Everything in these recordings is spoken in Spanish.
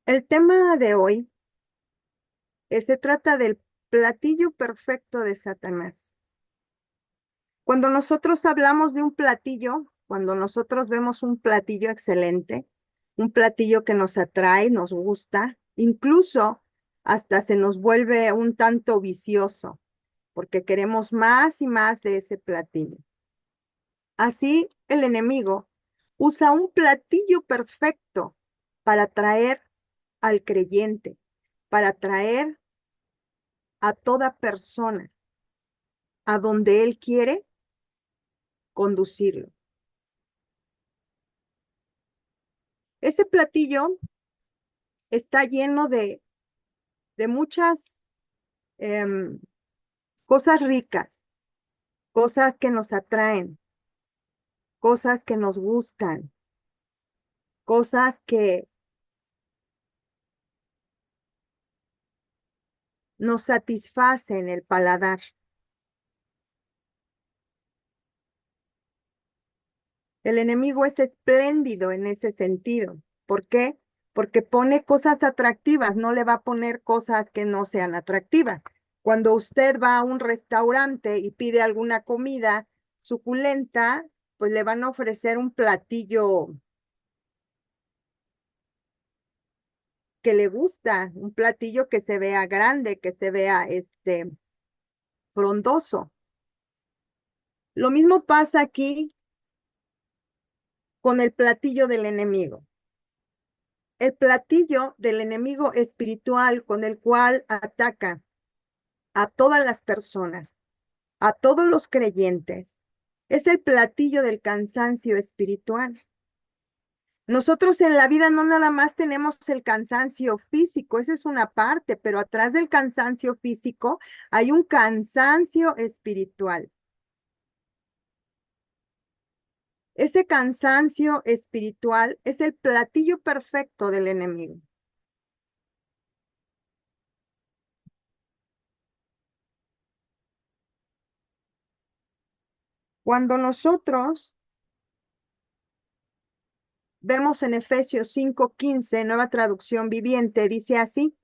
El tema de hoy se trata del platillo perfecto de Satanás. Cuando nosotros hablamos de un platillo, cuando nosotros vemos un platillo excelente, un platillo que nos atrae, nos gusta, incluso hasta se nos vuelve un tanto vicioso, porque queremos más y más de ese platillo. Así, el enemigo usa un platillo perfecto para atraer al creyente, para atraer a toda persona a donde Él quiere conducirlo. Ese platillo está lleno de muchas em, cosas ricas, cosas que nos atraen, cosas que nos gustan, cosas que nos satisfacen el paladar. El enemigo es espléndido en ese sentido. ¿Por qué? Porque pone cosas atractivas, no le va a poner cosas que no sean atractivas. Cuando usted va a un restaurante y pide alguna comida suculenta, pues le van a ofrecer un platillo que le gusta, un platillo que se vea grande, que se vea frondoso. Lo mismo pasa aquí con el platillo del enemigo. El platillo del enemigo espiritual con el cual ataca a todas las personas, a todos los creyentes, es el platillo del cansancio espiritual. Nosotros en la vida no nada más tenemos el cansancio físico, esa es una parte, pero atrás del cansancio físico hay un cansancio espiritual. Ese cansancio espiritual es el platillo perfecto del enemigo. Cuando nosotros vemos en Efesios 5:15, nueva traducción viviente, dice así: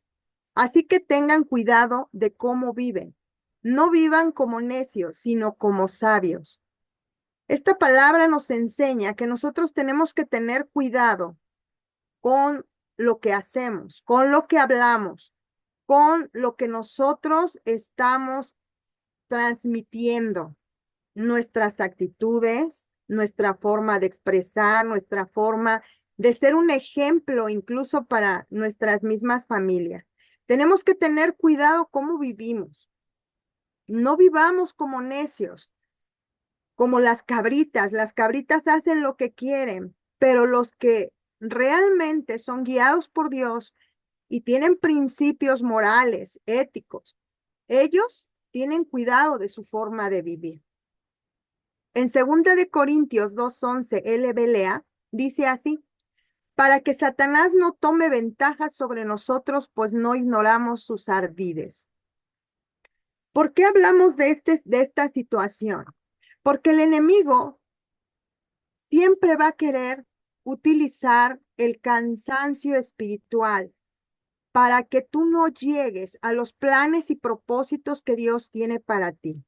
así que tengan cuidado de cómo viven. No vivan como necios, sino como sabios. Esta palabra nos enseña que nosotros tenemos que tener cuidado con lo que hacemos, con lo que hablamos, con lo que nosotros estamos transmitiendo, nuestras actitudes, nuestra forma de expresar, nuestra forma de ser un ejemplo incluso para nuestras mismas familias. Tenemos que tener cuidado cómo vivimos. No vivamos como necios, como las cabritas. Las cabritas hacen lo que quieren, pero los que realmente son guiados por Dios y tienen principios morales, éticos, ellos tienen cuidado de su forma de vivir. En 2 Corintios 2:11, LBLA, dice así: para que Satanás no tome ventaja sobre nosotros, pues no ignoramos sus ardides. ¿Por qué hablamos de esta situación? Porque el enemigo siempre va a querer utilizar el cansancio espiritual para que tú no llegues a los planes y propósitos que Dios tiene para ti.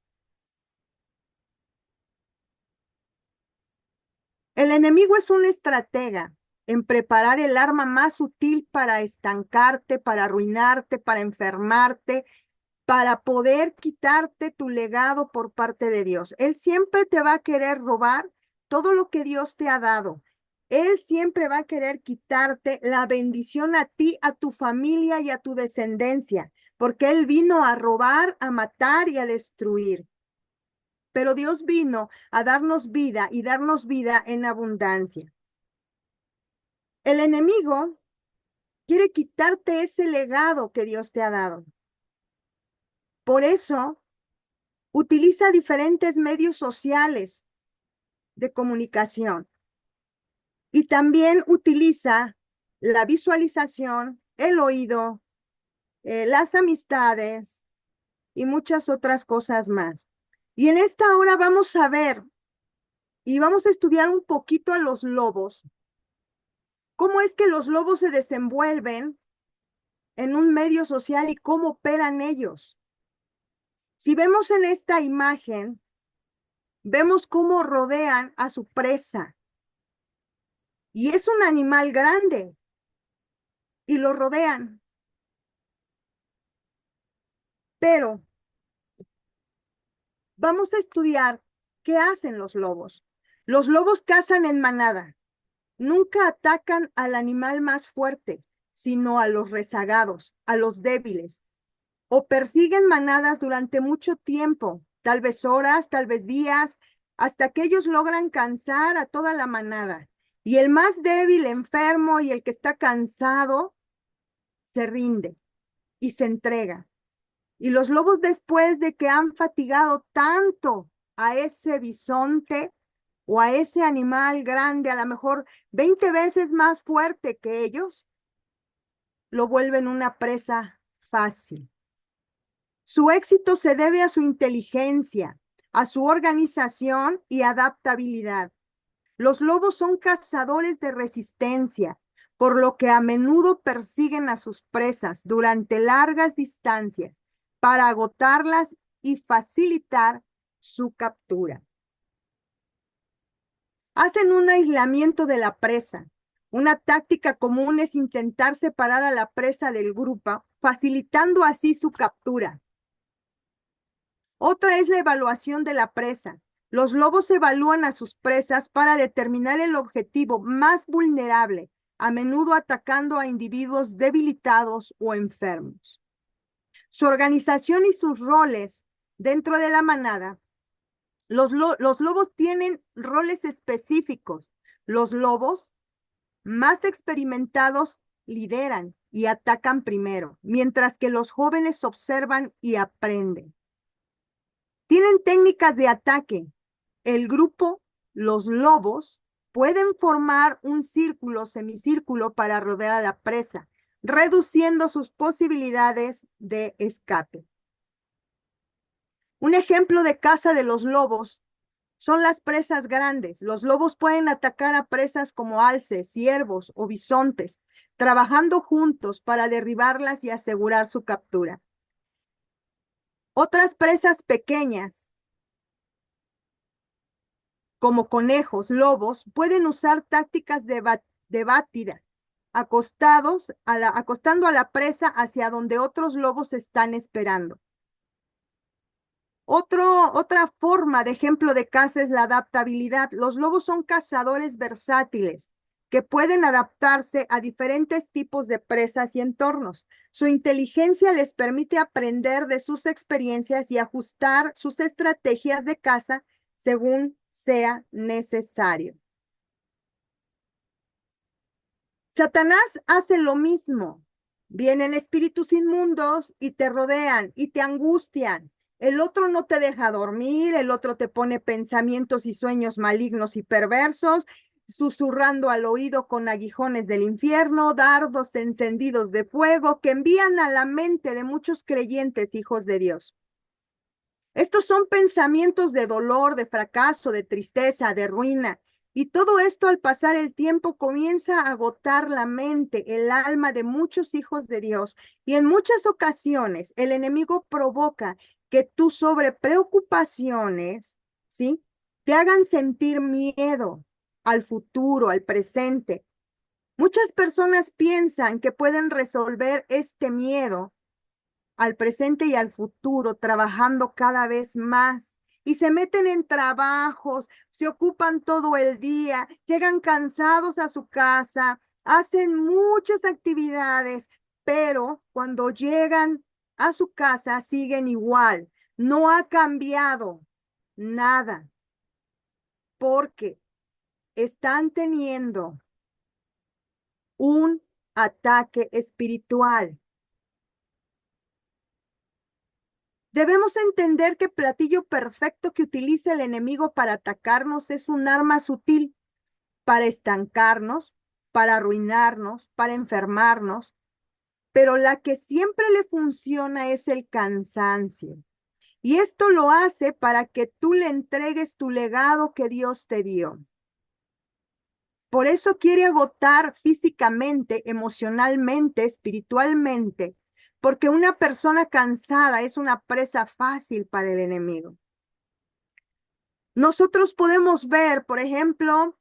El enemigo es un estratega en preparar el arma más sutil para estancarte, para arruinarte, para enfermarte, para poder quitarte tu legado por parte de Dios. Él siempre te va a querer robar todo lo que Dios te ha dado. Él siempre va a querer quitarte la bendición a ti, a tu familia y a tu descendencia, porque Él vino a robar, a matar y a destruir. Pero Dios vino a darnos vida y darnos vida en abundancia. El enemigo quiere quitarte ese legado que Dios te ha dado. Por eso utiliza diferentes medios sociales de comunicación y también utiliza la visualización, el oído, las amistades y muchas otras cosas más. Y en esta hora vamos a ver y vamos a estudiar un poquito a los lobos, cómo es que los lobos se desenvuelven en un medio social y cómo operan ellos. Si vemos en esta imagen, vemos cómo rodean a su presa. Y es un animal grande y lo rodean. Pero vamos a estudiar qué hacen los lobos. Los lobos cazan en manada. Nunca atacan al animal más fuerte, sino a los rezagados, a los débiles. O persiguen manadas durante mucho tiempo, tal vez horas, tal vez días, hasta que ellos logran cansar a toda la manada. Y el más débil, enfermo y el que está cansado, se rinde y se entrega. Y los lobos, después de que han fatigado tanto a ese bisonte o a ese animal grande, a lo mejor 20 veces más fuerte que ellos, lo vuelven una presa fácil. Su éxito se debe a su inteligencia, a su organización y adaptabilidad. Los lobos son cazadores de resistencia, por lo que a menudo persiguen a sus presas durante largas distancias para agotarlas y facilitar su captura. Hacen un aislamiento de la presa. Una táctica común es intentar separar a la presa del grupo, facilitando así su captura. Otra es la evaluación de la presa. Los lobos evalúan a sus presas para determinar el objetivo más vulnerable, a menudo atacando a individuos debilitados o enfermos. Su organización y sus roles dentro de la manada. Los lobos tienen roles específicos. Los lobos más experimentados lideran y atacan primero, mientras que los jóvenes observan y aprenden. Tienen técnicas de ataque. El grupo, los lobos, pueden formar un círculo, semicírculo para rodear a la presa, reduciendo sus posibilidades de escape. Un ejemplo de caza de los lobos son las presas grandes. Los lobos pueden atacar a presas como alces, ciervos o bisontes, trabajando juntos para derribarlas y asegurar su captura. Otras presas pequeñas, como conejos, lobos, pueden usar tácticas de batida, acostando a la presa hacia donde otros lobos están esperando. Otra forma de ejemplo de caza es la adaptabilidad. Los lobos son cazadores versátiles que pueden adaptarse a diferentes tipos de presas y entornos. Su inteligencia les permite aprender de sus experiencias y ajustar sus estrategias de caza según sea necesario. Satanás hace lo mismo. Vienen espíritus inmundos y te rodean y te angustian. El otro no te deja dormir, el otro te pone pensamientos y sueños malignos y perversos, susurrando al oído con aguijones del infierno, dardos encendidos de fuego que envían a la mente de muchos creyentes hijos de Dios. Estos son pensamientos de dolor, de fracaso, de tristeza, de ruina. Y todo esto al pasar el tiempo comienza a agotar la mente, el alma de muchos hijos de Dios. Y en muchas ocasiones el enemigo provoca que tú sobre preocupaciones, ¿sí? Te hagan sentir miedo al futuro, al presente. Muchas personas piensan que pueden resolver este miedo al presente y al futuro, trabajando cada vez más. Y se meten en trabajos, se ocupan todo el día, llegan cansados a su casa, hacen muchas actividades, pero cuando llegan a su casa siguen igual. No ha cambiado nada, porque están teniendo un ataque espiritual. Debemos entender que el platillo perfecto que utiliza el enemigo para atacarnos es un arma sutil para estancarnos, para arruinarnos, para enfermarnos, pero la que siempre le funciona es el cansancio. Y esto lo hace para que tú le entregues tu legado que Dios te dio. Por eso quiere agotar físicamente, emocionalmente, espiritualmente, porque una persona cansada es una presa fácil para el enemigo. Nosotros podemos ver, por ejemplo,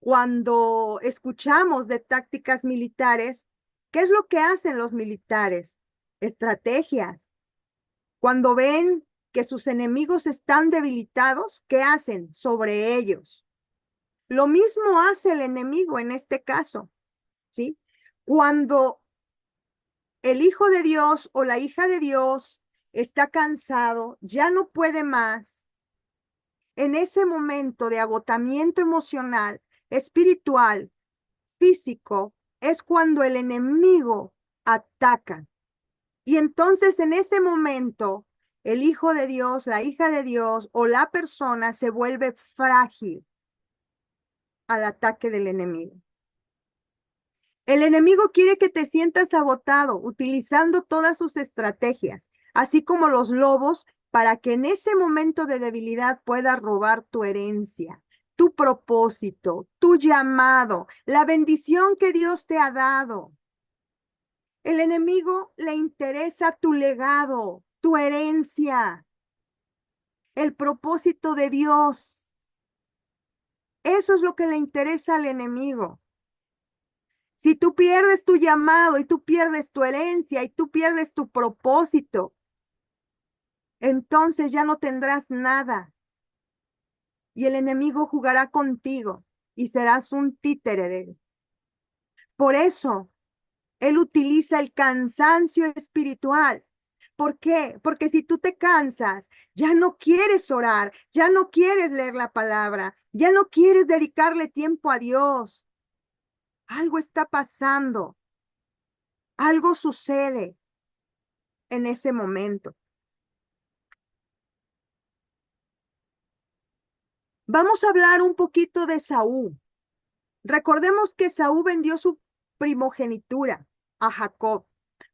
cuando escuchamos de tácticas militares, ¿qué es lo que hacen los militares? Estrategias. Cuando ven que sus enemigos están debilitados, ¿qué hacen sobre ellos? Lo mismo hace el enemigo en este caso, ¿sí? Cuando el hijo de Dios o la hija de Dios está cansado, ya no puede más, en ese momento de agotamiento emocional, espiritual, físico, es cuando el enemigo ataca. Y entonces en ese momento, el hijo de Dios, la hija de Dios o la persona se vuelve frágil al ataque del enemigo. El enemigo quiere que te sientas agotado, utilizando todas sus estrategias, así como los lobos, para que en ese momento de debilidad pueda robar tu herencia, tu propósito, tu llamado, la bendición que Dios te ha dado. El enemigo le interesa tu legado, tu herencia, el propósito de Dios. Eso es lo que le interesa al enemigo. Si tú pierdes tu llamado y tú pierdes tu herencia y tú pierdes tu propósito, entonces ya no tendrás nada. Y el enemigo jugará contigo y serás un títere de él. Por eso, él utiliza el cansancio espiritual. ¿Por qué? Porque si tú te cansas, ya no quieres orar, ya no quieres leer la palabra, ya no quieres dedicarle tiempo a Dios. Algo está pasando, algo sucede en ese momento. Vamos a hablar un poquito de Saúl. Recordemos que Saúl vendió su primogenitura a Jacob.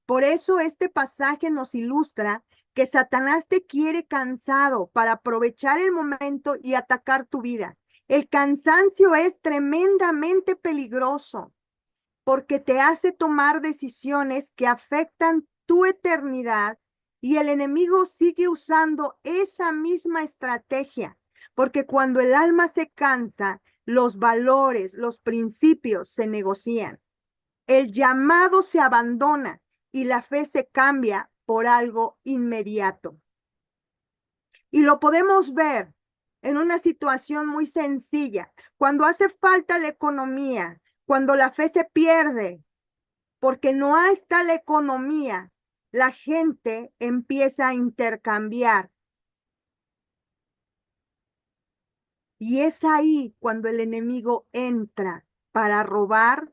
Por eso este pasaje nos ilustra que Satanás te quiere cansado para aprovechar el momento y atacar tu vida. El cansancio es tremendamente peligroso porque te hace tomar decisiones que afectan tu eternidad y el enemigo sigue usando esa misma estrategia, porque cuando el alma se cansa, los valores, los principios se negocian. El llamado se abandona y la fe se cambia por algo inmediato. Y lo podemos ver en una situación muy sencilla. Cuando hace falta la economía, cuando la fe se pierde, porque no está la economía, la gente empieza a intercambiar. Y es ahí cuando el enemigo entra para robar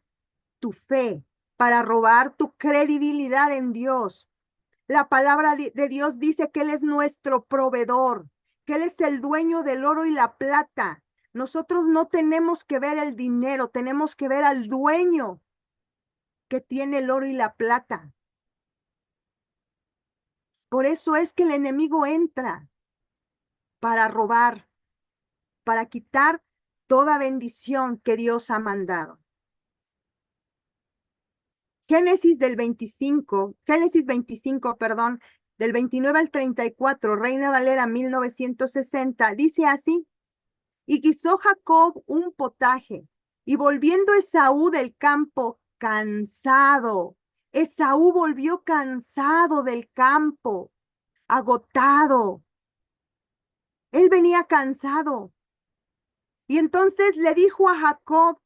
tu fe, para robar tu credibilidad en Dios. La palabra de Dios dice que Él es nuestro proveedor, que Él es el dueño del oro y la plata. Nosotros no tenemos que ver el dinero, tenemos que ver al dueño que tiene el oro y la plata. Por eso es que el enemigo entra para robar, para quitar toda bendición que Dios ha mandado. Génesis 25, perdón, del 29 al 34, Reina Valera 1960, dice así: y guisó Jacob un potaje, y volviendo Esaú del campo cansado, Esaú volvió cansado del campo, agotado. Él venía cansado. Y entonces le dijo a Jacob: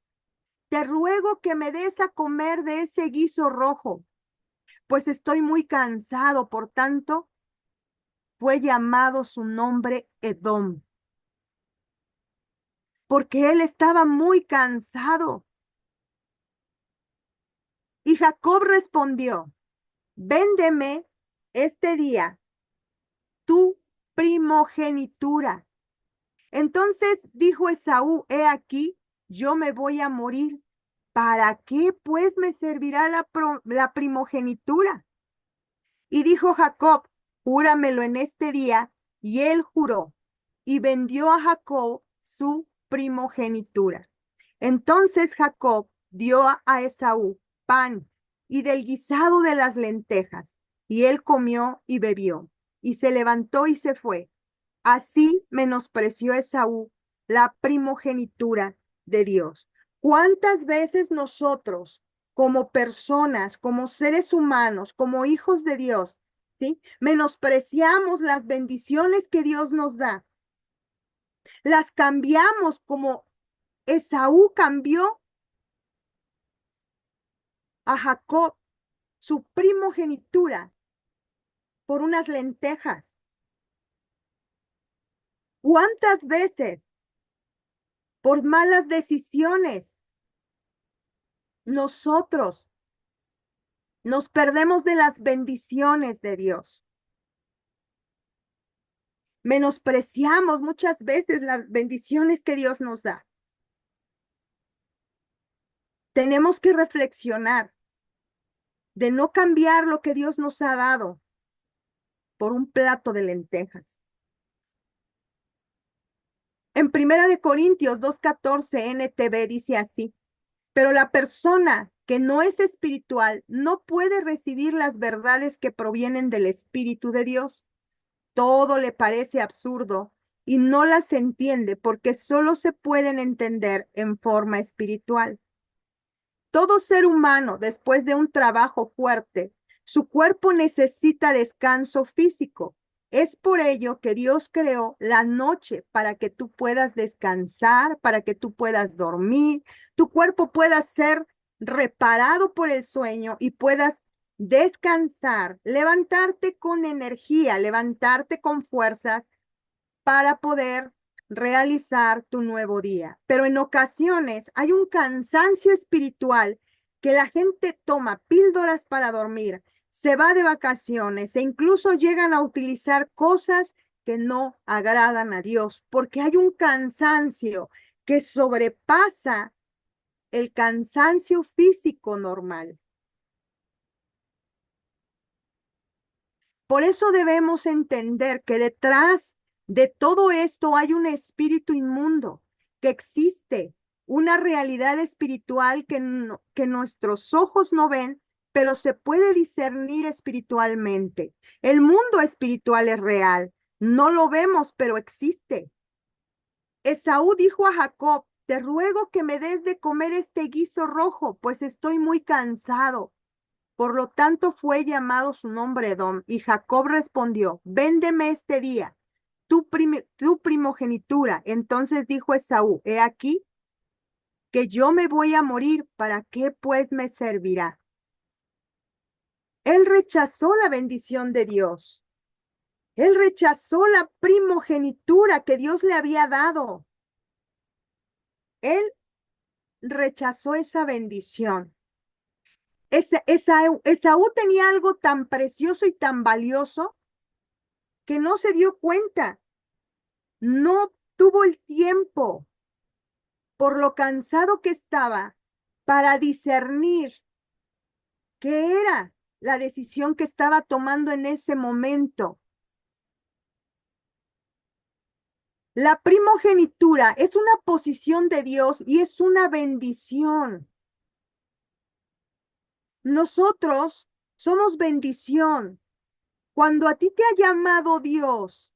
te ruego que me des a comer de ese guiso rojo, pues estoy muy cansado. Por tanto, fue llamado su nombre Edom, porque él estaba muy cansado. Y Jacob respondió: véndeme este día tu primogenitura. Entonces dijo Esaú: he aquí, yo me voy a morir. ¿Para qué pues me servirá la primogenitura? Y dijo Jacob: júramelo en este día. Y él juró y vendió a Jacob su primogenitura. Entonces Jacob dio a Esaú pan y del guisado de las lentejas, y él comió y bebió, y se levantó y se fue. Así menospreció Esaú la primogenitura de Dios. ¿Cuántas veces nosotros, como personas, como seres humanos, como hijos de Dios, ¿sí? Menospreciamos las bendiciones que Dios nos da? Las cambiamos como Esaú cambió a Jacob, su primogenitura, por unas lentejas. ¿Cuántas veces por malas decisiones nosotros nos perdemos de las bendiciones de Dios? Menospreciamos muchas veces las bendiciones que Dios nos da. Tenemos que reflexionar de no cambiar lo que Dios nos ha dado por un plato de lentejas. En Primera de Corintios 2:14 NTV dice así: pero la persona que no es espiritual no puede recibir las verdades que provienen del Espíritu de Dios. Todo le parece absurdo y no las entiende porque solo se pueden entender en forma espiritual. Todo ser humano, después de un trabajo fuerte, su cuerpo necesita descanso físico. Es por ello que Dios creó la noche para que tú puedas descansar, para que tú puedas dormir, tu cuerpo pueda ser reparado por el sueño y puedas descansar, levantarte con energía, levantarte con fuerzas para poder realizar tu nuevo día. Pero en ocasiones hay un cansancio espiritual que la gente toma píldoras para dormir, se va de vacaciones e incluso llegan a utilizar cosas que no agradan a Dios, porque hay un cansancio que sobrepasa el cansancio físico normal. Por eso debemos entender que detrás de todo esto hay un espíritu inmundo, que existe una realidad espiritual que nuestros ojos no ven, pero se puede discernir espiritualmente. El mundo espiritual es real, no lo vemos, pero existe. Esaú dijo a Jacob: te ruego que me des de comer este guiso rojo, pues estoy muy cansado. Por lo tanto fue llamado su nombre Edom. Y Jacob respondió: véndeme este día tu primogenitura. Entonces dijo Esaú: he aquí que yo me voy a morir, ¿para qué pues me servirá? Él rechazó la bendición de Dios. Él rechazó la primogenitura que Dios le había dado. Él rechazó esa bendición. Esaú tenía algo tan precioso y tan valioso que no se dio cuenta. No tuvo el tiempo, por lo cansado que estaba, para discernir qué era la decisión que estaba tomando en ese momento. La primogenitura es una posición de Dios y es una bendición. Nosotros somos bendición. Cuando a ti te ha llamado Dios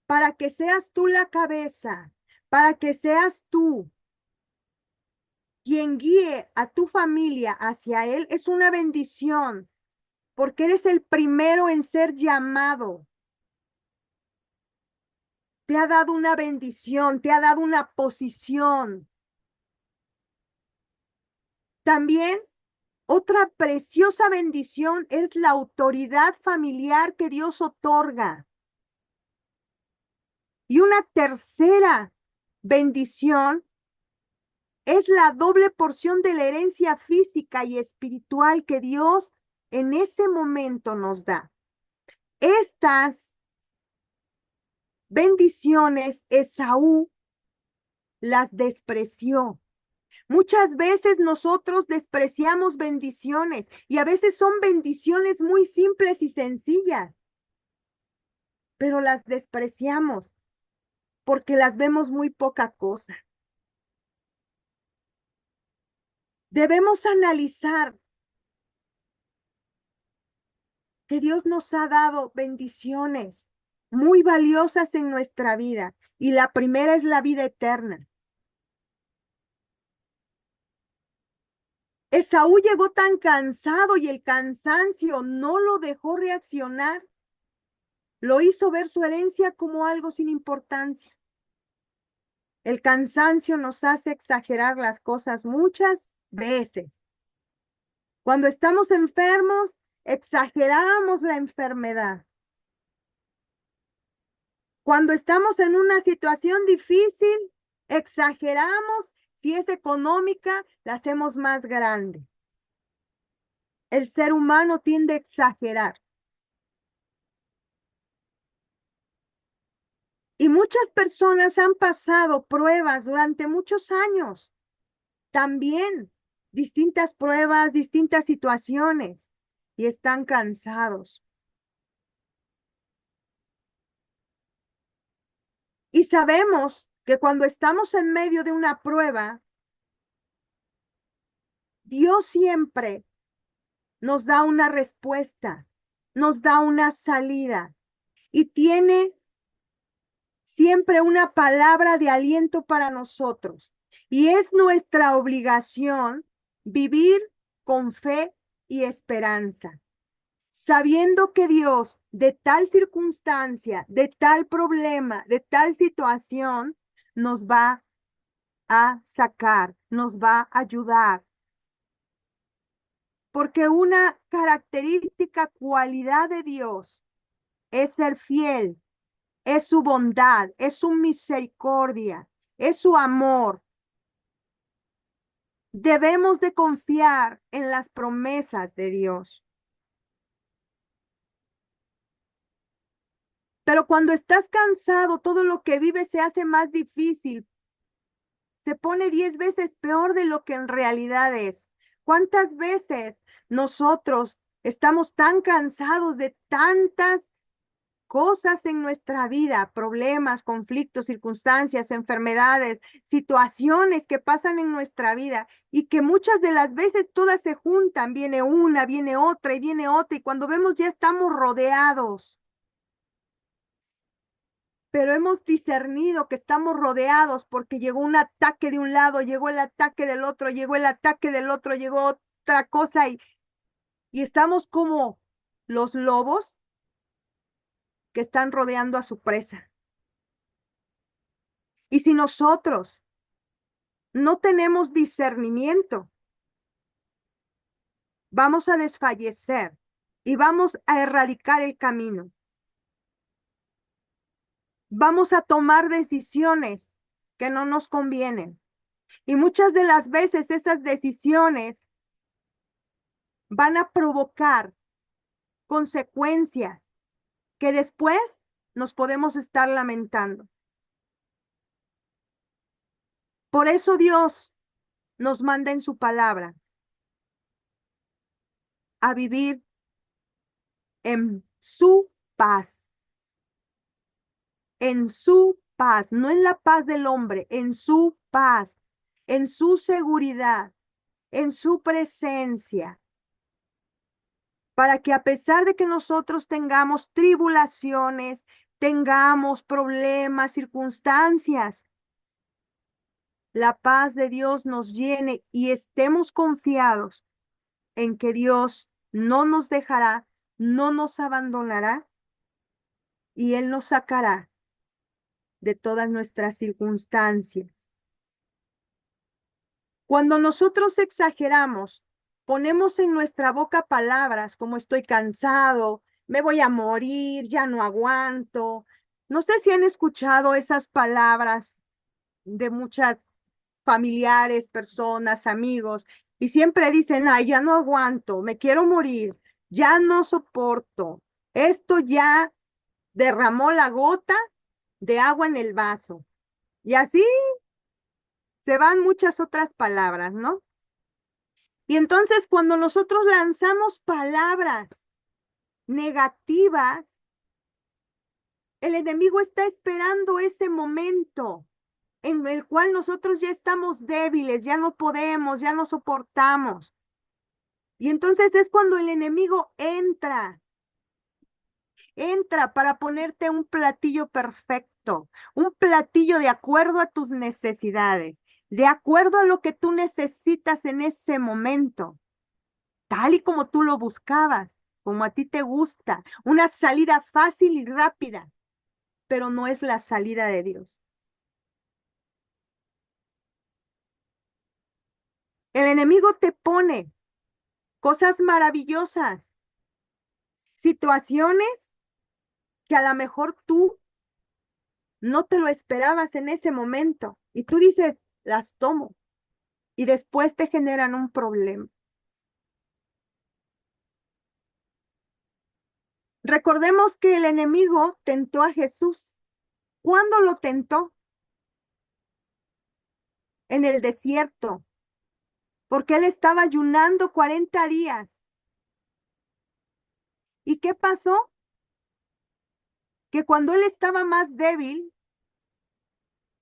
para que seas tú la cabeza, para que seas tú quien guíe a tu familia hacia Él, es una bendición, porque eres el primero en ser llamado. Te ha dado una bendición, te ha dado una posición. También otra preciosa bendición es la autoridad familiar que Dios otorga. Y una tercera bendición es la doble porción de la herencia física y espiritual que Dios en ese momento nos da. Estas bendiciones Esaú las despreció. Muchas veces nosotros despreciamos bendiciones y a veces son bendiciones muy simples y sencillas, pero las despreciamos porque las vemos muy poca cosa. Debemos analizar que Dios nos ha dado bendiciones muy valiosas en nuestra vida, y la primera es la vida eterna. Esaú llegó tan cansado y el cansancio no lo dejó reaccionar. Lo hizo ver su herencia como algo sin importancia. El cansancio nos hace exagerar las cosas muchas veces. Cuando estamos enfermos, exageramos la enfermedad. Cuando estamos en una situación difícil, exageramos. Si es económica, la hacemos más grande. El ser humano tiende a exagerar. Y muchas personas han pasado pruebas durante muchos años. También distintas pruebas, distintas situaciones, y están cansados. Y sabemos que cuando estamos en medio de una prueba, Dios siempre nos da una respuesta, nos da una salida, y tiene siempre una palabra de aliento para nosotros. Y es nuestra obligación vivir con fe y esperanza, sabiendo que Dios de tal circunstancia, de tal problema, de tal situación, nos va a sacar, nos va a ayudar. Porque una característica cualidad de Dios es ser fiel, es su bondad, es su misericordia, es su amor. Debemos de confiar en las promesas de Dios. Pero cuando estás cansado, todo lo que vives se hace más difícil, se pone 10 veces peor de lo que en realidad es. ¿Cuántas veces nosotros estamos tan cansados de tantas cosas en nuestra vida, problemas, conflictos, circunstancias, enfermedades, situaciones que pasan en nuestra vida, y que muchas de las veces todas se juntan, viene una, viene otra y viene otra, y cuando vemos ya estamos rodeados? Pero hemos discernido que estamos rodeados porque llegó un ataque de un lado, llegó el ataque del otro, llegó el ataque del otro, llegó otra cosa, y estamos como los lobos que están rodeando a su presa. Y si nosotros no tenemos discernimiento, vamos a desfallecer y vamos a erradicar el camino. Vamos a tomar decisiones que no nos convienen. Y muchas de las veces esas decisiones van a provocar consecuencias que después nos podemos estar lamentando. Por eso Dios nos manda en su palabra a vivir en su paz, no en la paz del hombre, en su paz, en su seguridad, en su presencia, para que a pesar de que nosotros tengamos tribulaciones, tengamos problemas, circunstancias, la paz de Dios nos llene y estemos confiados en que Dios no nos dejará, no nos abandonará, y Él nos sacará de todas nuestras circunstancias. Cuando nosotros exageramos, ponemos en nuestra boca palabras como estoy cansado, me voy a morir, ya no aguanto. No sé si han escuchado esas palabras de muchas familiares, personas, amigos, y siempre dicen, ay, ya no aguanto, me quiero morir, ya no soporto. Esto ya derramó la gota de agua en el vaso. Y así se van muchas otras palabras, ¿no? Y entonces cuando nosotros lanzamos palabras negativas, el enemigo está esperando ese momento en el cual nosotros ya estamos débiles, ya no podemos, ya no soportamos. Y entonces es cuando el enemigo entra para ponerte un platillo perfecto, un platillo de acuerdo a tus necesidades, de acuerdo a lo que tú necesitas en ese momento, tal y como tú lo buscabas, como a ti te gusta, una salida fácil y rápida, pero no es la salida de Dios. El enemigo te pone cosas maravillosas, situaciones que a lo mejor tú no te lo esperabas en ese momento y tú dices, las tomo y después te generan un problema. Recordemos que el enemigo tentó a Jesús. ¿Cuándo lo tentó? En el desierto, porque él estaba ayunando 40 días. ¿Y qué pasó? Que cuando él estaba más débil,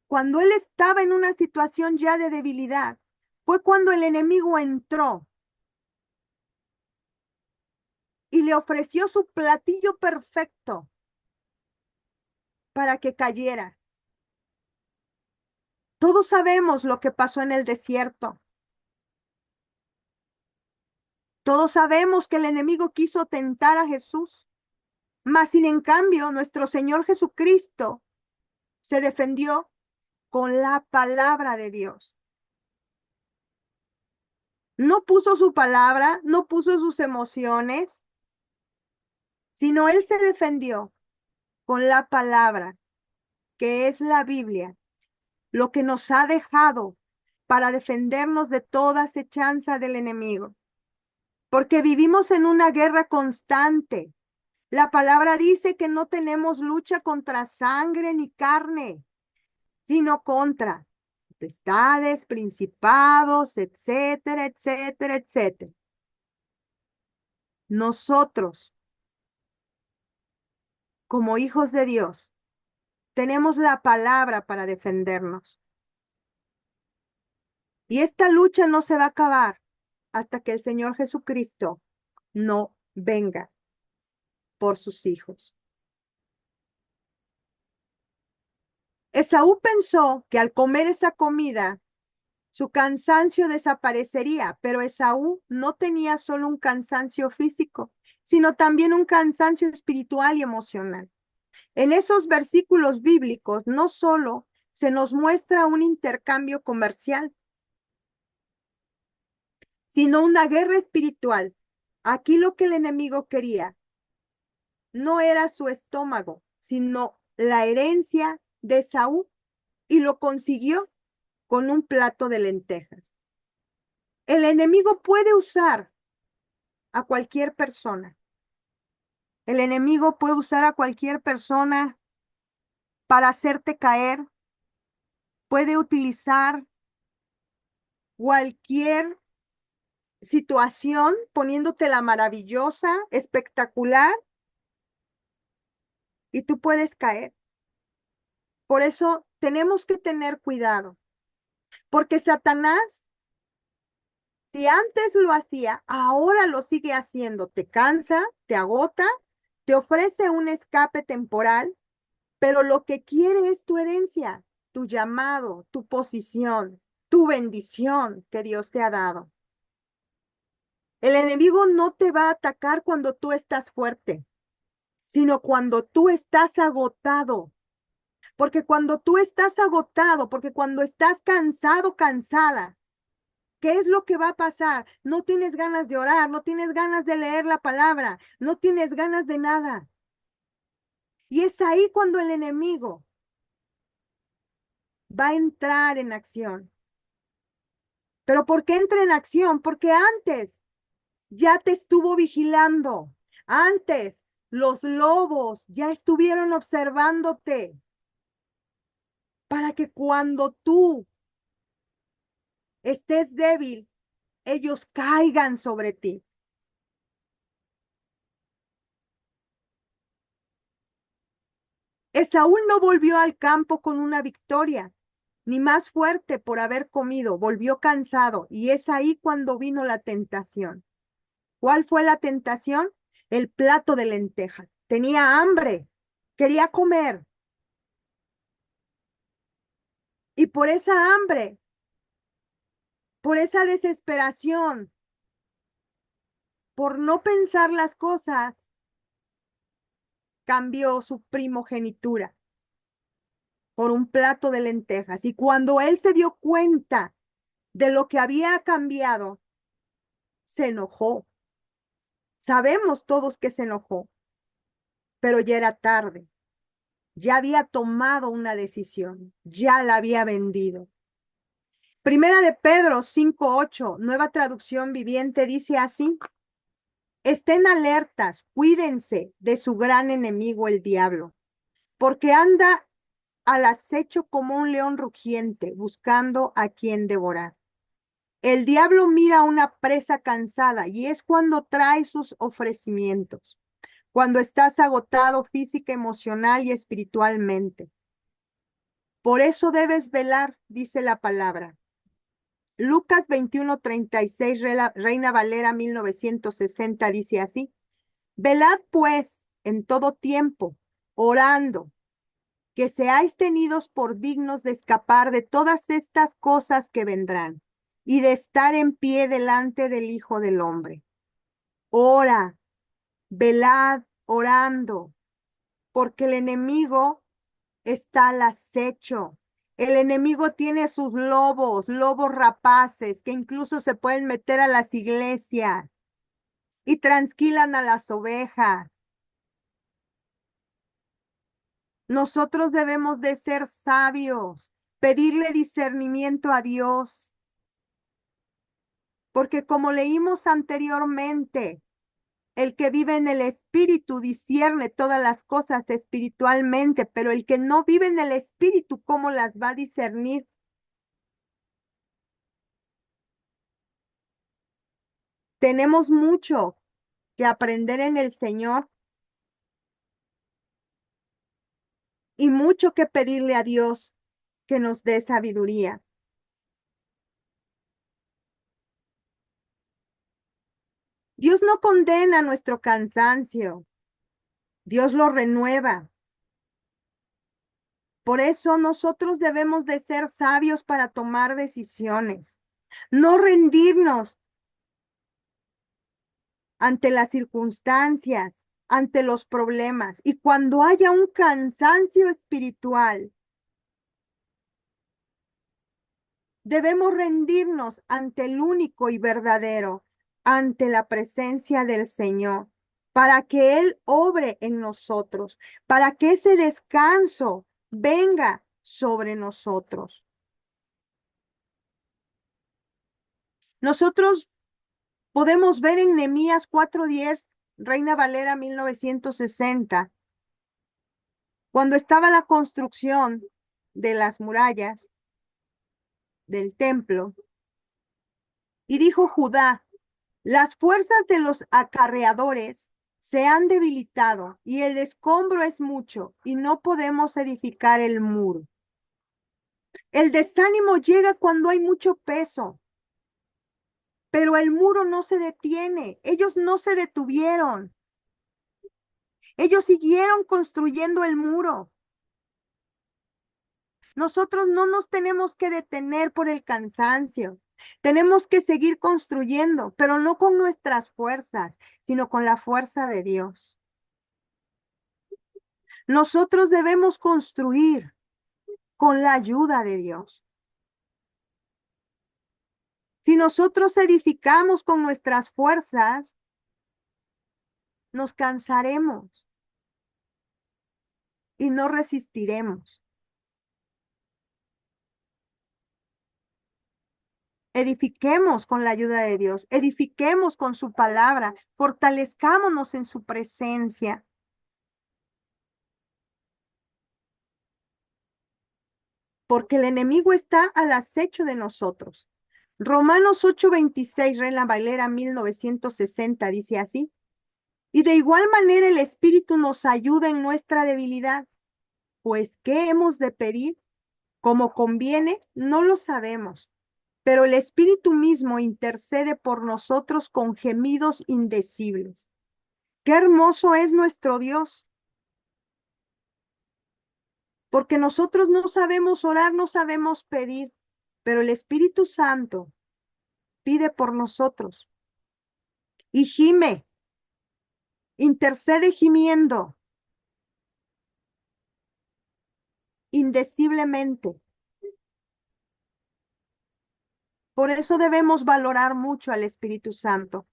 cuando él estaba en una situación ya de debilidad, fue cuando el enemigo entró y le ofreció su platillo perfecto para que cayera. Todos sabemos lo que pasó en el desierto. Todos sabemos que el enemigo quiso tentar a Jesús, mas sin en cambio nuestro Señor Jesucristo se defendió con la palabra de Dios. No puso su palabra, no puso sus emociones, sino él se defendió con la palabra, que es la Biblia, lo que nos ha dejado para defendernos de toda acechanza del enemigo. Porque vivimos en una guerra constante. La palabra dice que no tenemos lucha contra sangre ni carne, sino contra potestades, principados, etcétera, etcétera, etcétera. Nosotros, como hijos de Dios, tenemos la palabra para defendernos. Y esta lucha no se va a acabar hasta que el Señor Jesucristo no venga por sus hijos. Esaú pensó que al comer esa comida, su cansancio desaparecería, pero Esaú no tenía solo un cansancio físico, sino también un cansancio espiritual y emocional. En esos versículos bíblicos no solo se nos muestra un intercambio comercial, sino una guerra espiritual. Aquí lo que el enemigo quería no era su estómago, sino la herencia de Saúl, y lo consiguió con un plato de lentejas. El enemigo puede usar a cualquier persona. El enemigo puede usar a cualquier persona para hacerte caer, puede utilizar cualquier situación poniéndote la maravillosa, espectacular, y tú puedes caer. Por eso tenemos que tener cuidado, porque Satanás, si antes lo hacía, ahora lo sigue haciendo. Te cansa, te agota, te ofrece un escape temporal, pero lo que quiere es tu herencia, tu llamado, tu posición, tu bendición que Dios te ha dado. El enemigo no te va a atacar cuando tú estás fuerte, sino cuando tú estás agotado. Porque cuando tú estás agotado, porque cuando estás cansado, cansada, ¿qué es lo que va a pasar? No tienes ganas de orar, no tienes ganas de leer la palabra, no tienes ganas de nada. Y es ahí cuando el enemigo va a entrar en acción. ¿Pero por qué entra en acción? Porque antes ya te estuvo vigilando. Antes los lobos ya estuvieron observándote para que cuando tú estés débil, ellos caigan sobre ti. Esaú no volvió al campo con una victoria, ni más fuerte por haber comido, volvió cansado, y es ahí cuando vino la tentación. ¿Cuál fue la tentación? El plato de lentejas. Tenía hambre, quería comer, y por esa hambre, por esa desesperación, por no pensar las cosas, cambió su primogenitura por un plato de lentejas. Y cuando él se dio cuenta de lo que había cambiado, se enojó. Sabemos todos que se enojó, pero ya era tarde. Ya había tomado una decisión, ya la había vendido. Primera de Pedro 5:8, nueva traducción viviente, dice así: estén alertas, cuídense de su gran enemigo el diablo, porque anda al acecho como un león rugiente, buscando a quien devorar. El diablo mira a una presa cansada y es cuando trae sus ofrecimientos, cuando estás agotado física, emocional y espiritualmente. Por eso debes velar, dice la palabra. Lucas 21:36, Reina Valera 1960, dice así: velad pues en todo tiempo, orando, que seáis tenidos por dignos de escapar de todas estas cosas que vendrán y de estar en pie delante del Hijo del Hombre. Ora, velad orando, porque el enemigo está al acecho. El enemigo tiene sus lobos, lobos rapaces, que incluso se pueden meter a las iglesias y transquilan a las ovejas. Nosotros debemos de ser sabios, pedirle discernimiento a Dios, porque como leímos anteriormente, el que vive en el espíritu discierne todas las cosas espiritualmente, pero el que no vive en el espíritu, ¿cómo las va a discernir? Tenemos mucho que aprender en el Señor y mucho que pedirle a Dios que nos dé sabiduría. Dios no condena nuestro cansancio, Dios lo renueva. Por eso nosotros debemos de ser sabios para tomar decisiones, no rendirnos ante las circunstancias, ante los problemas. Y cuando haya un cansancio espiritual, debemos rendirnos ante el único y verdadero, ante la presencia del Señor, para que Él obre en nosotros, para que ese descanso venga sobre nosotros. Nosotros podemos ver en Nehemías 4:10, Reina Valera 1960, cuando estaba la construcción de las murallas del templo, y dijo Judá: las fuerzas de los acarreadores se han debilitado y el escombro es mucho y no podemos edificar el muro. El desánimo llega cuando hay mucho peso, pero el muro no se detiene. Ellos no se detuvieron. Ellos siguieron construyendo el muro. Nosotros no nos tenemos que detener por el cansancio. Tenemos que seguir construyendo, pero no con nuestras fuerzas, sino con la fuerza de Dios. Nosotros debemos construir con la ayuda de Dios. Si nosotros edificamos con nuestras fuerzas, nos cansaremos y no resistiremos. Edifiquemos con la ayuda de Dios, edifiquemos con su palabra, fortalezcámonos en su presencia. Porque el enemigo está al acecho de nosotros. Romanos 8:26, Reina Valera 1960, dice así: y de igual manera el Espíritu nos ayuda en nuestra debilidad, pues ¿qué hemos de pedir? Como conviene, no lo sabemos, pero el Espíritu mismo intercede por nosotros con gemidos indecibles. Qué hermoso es nuestro Dios, porque nosotros no sabemos orar, no sabemos pedir, pero el Espíritu Santo pide por nosotros y gime, intercede gimiendo indeciblemente. Por eso debemos valorar mucho al Espíritu Santo.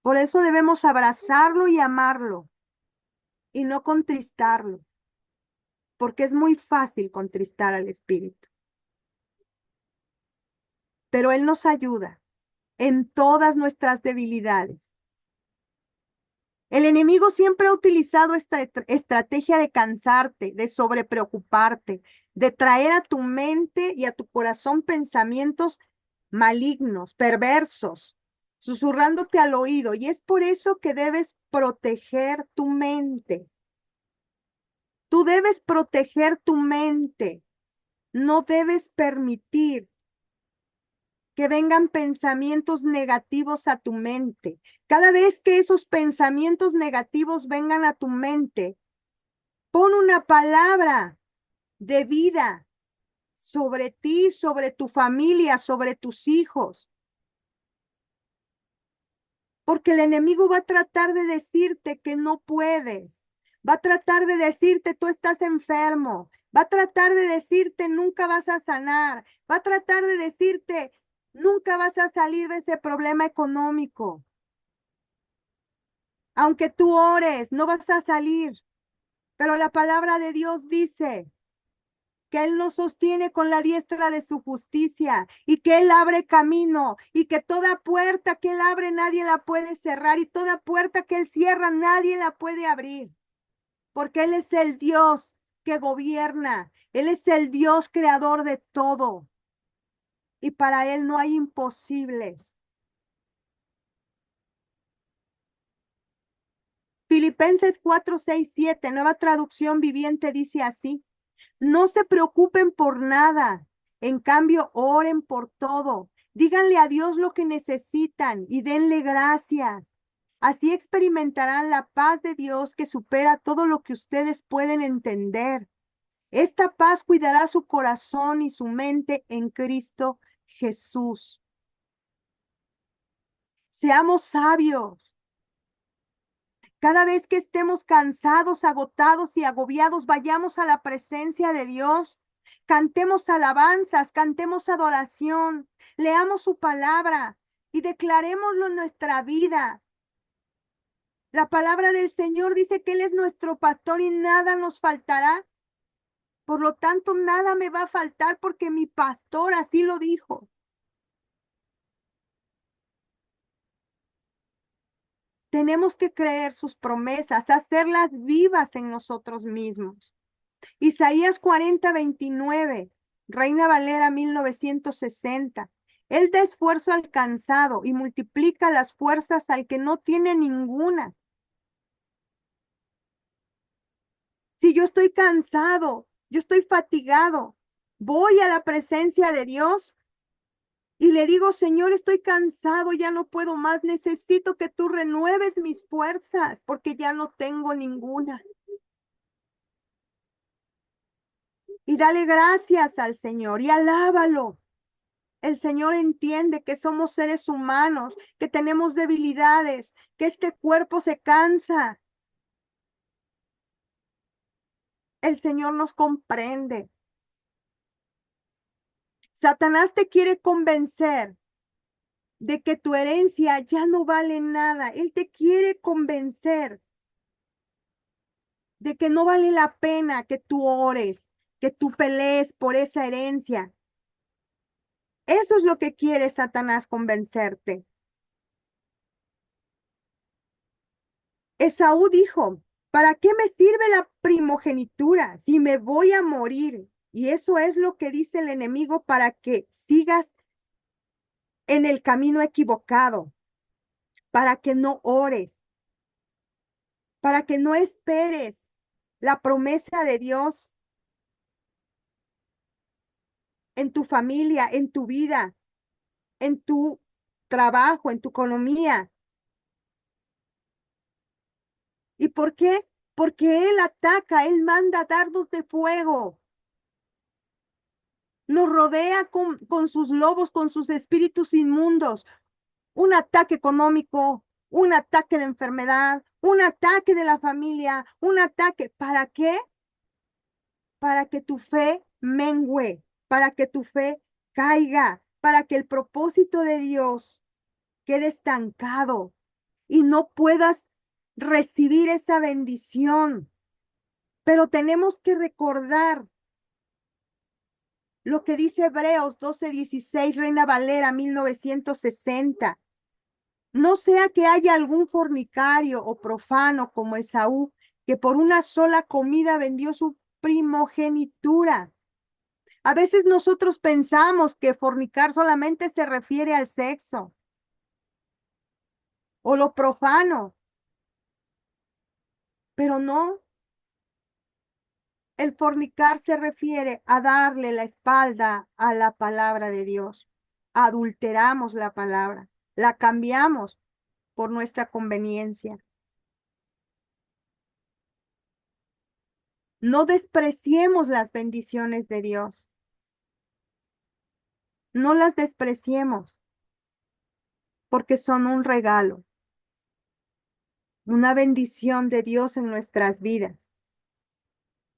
Por eso debemos abrazarlo y amarlo y no contristarlo, porque es muy fácil contristar al Espíritu. Pero Él nos ayuda en todas nuestras debilidades. El enemigo siempre ha utilizado esta estrategia de cansarte, de sobrepreocuparte, de traer a tu mente y a tu corazón pensamientos malignos, perversos, susurrándote al oído. Y es por eso que debes proteger tu mente. Tú debes proteger tu mente. No debes permitir que vengan pensamientos negativos a tu mente. Cada vez que esos pensamientos negativos vengan a tu mente, pon una palabra de vida sobre ti, sobre tu familia, sobre tus hijos. Porque el enemigo va a tratar de decirte que no puedes. Va a tratar de decirte tú estás enfermo. Va a tratar de decirte nunca vas a sanar. Va a tratar de decirte nunca vas a salir de ese problema económico. Aunque tú ores, no vas a salir. Pero la palabra de Dios dice que Él nos sostiene con la diestra de su justicia y que Él abre camino y que toda puerta que Él abre nadie la puede cerrar y toda puerta que Él cierra nadie la puede abrir. Porque Él es el Dios que gobierna. Él es el Dios creador de todo. Y para Él no hay imposibles. Filipenses 4, 6, 7, nueva traducción viviente, dice así: no se preocupen por nada, en cambio oren por todo. Díganle a Dios lo que necesitan y denle gracias. Así experimentarán la paz de Dios que supera todo lo que ustedes pueden entender. Esta paz cuidará su corazón y su mente en Cristo Jesús. Seamos sabios. Cada vez que estemos cansados, agotados y agobiados, vayamos a la presencia de Dios. Cantemos alabanzas, cantemos adoración, leamos su palabra y declarémoslo en nuestra vida. La palabra del Señor dice que Él es nuestro pastor y nada nos faltará. Por lo tanto, nada me va a faltar porque mi pastor así lo dijo. Tenemos que creer sus promesas, hacerlas vivas en nosotros mismos. Isaías 40, 29, Reina Valera 1960. Él da esfuerzo al cansado y multiplica las fuerzas al que no tiene ninguna. Si yo estoy cansado, yo estoy fatigado, voy a la presencia de Dios y le digo, Señor, estoy cansado, ya no puedo más, necesito que tú renueves mis fuerzas porque ya no tengo ninguna. Y dale gracias al Señor y alábalo. El Señor entiende que somos seres humanos, que tenemos debilidades, que este cuerpo se cansa. El Señor nos comprende. Satanás te quiere convencer de que tu herencia ya no vale nada. Él te quiere convencer de que no vale la pena que tú ores, que tú pelees por esa herencia. Eso es lo que quiere Satanás convencerte. Esaú dijo, ¿para qué me sirve la primogenitura si me voy a morir? Y eso es lo que dice el enemigo para que sigas en el camino equivocado, para que no ores, para que no esperes la promesa de Dios. en tu familia, en tu vida, en tu trabajo, en tu economía. ¿Y por qué? Porque Él ataca, Él manda dardos de fuego. Nos rodea con sus lobos, con sus espíritus inmundos. Un ataque económico, un ataque de enfermedad, un ataque de la familia, un ataque. ¿Para qué? Para que tu fe mengüe, para que tu fe caiga, para que el propósito de Dios quede estancado y no puedas recibir esa bendición. Pero tenemos que recordar lo que dice Hebreos 12:16, Reina Valera 1960. No sea que haya algún fornicario o profano como Esaú, que por una sola comida vendió su primogenitura. A veces nosotros pensamos que fornicar solamente se refiere al sexo o lo profano, pero no. El fornicar se refiere a darle la espalda a la palabra de Dios. Adulteramos la palabra, la cambiamos por nuestra conveniencia. No despreciemos las bendiciones de Dios. No las despreciemos porque son un regalo, una bendición de Dios en nuestras vidas.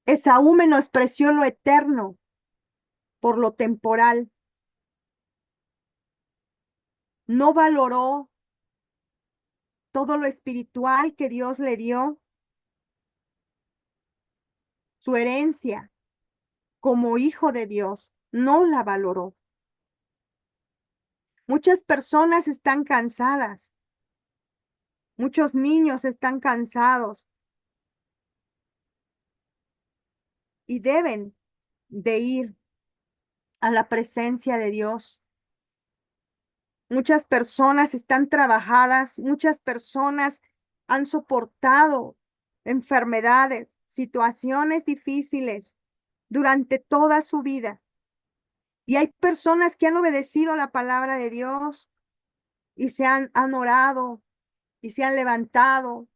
Esaú menospreció lo eterno por lo temporal. No valoró todo lo espiritual que Dios le dio, su herencia como hijo de Dios. No la valoró. Muchas personas están cansadas. Muchos niños están cansados y deben de ir a la presencia de Dios. Muchas personas están trabajadas, muchas personas han soportado enfermedades, situaciones difíciles durante toda su vida. Y hay personas que han obedecido la palabra de Dios y han orado y se han levantado,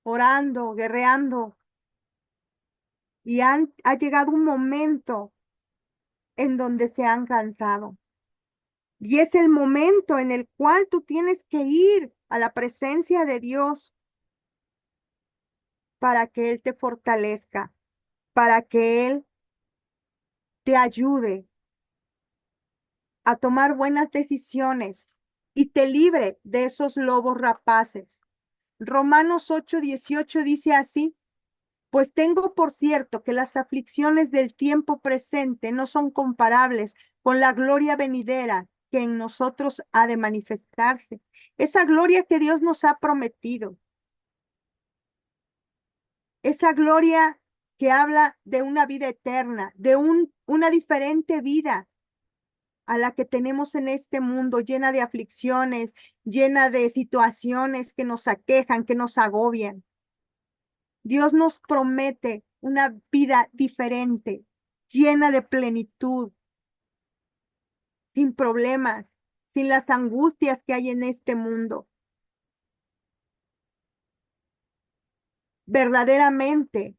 orando, guerreando. Y ha llegado un momento en donde se han cansado. Y es el momento en el cual tú tienes que ir a la presencia de Dios para que Él te fortalezca, para que Él te ayude a tomar buenas decisiones y te libre de esos lobos rapaces. Romanos 8:18 dice así: pues tengo por cierto que las aflicciones del tiempo presente no son comparables con la gloria venidera que en nosotros ha de manifestarse. Esa gloria que Dios nos ha prometido, esa gloria que habla de una vida eterna, de una diferente vida a la que tenemos en este mundo, llena de aflicciones, llena de situaciones que nos aquejan, que nos agobian. Dios nos promete una vida diferente, llena de plenitud, sin problemas, sin las angustias que hay en este mundo. Verdaderamente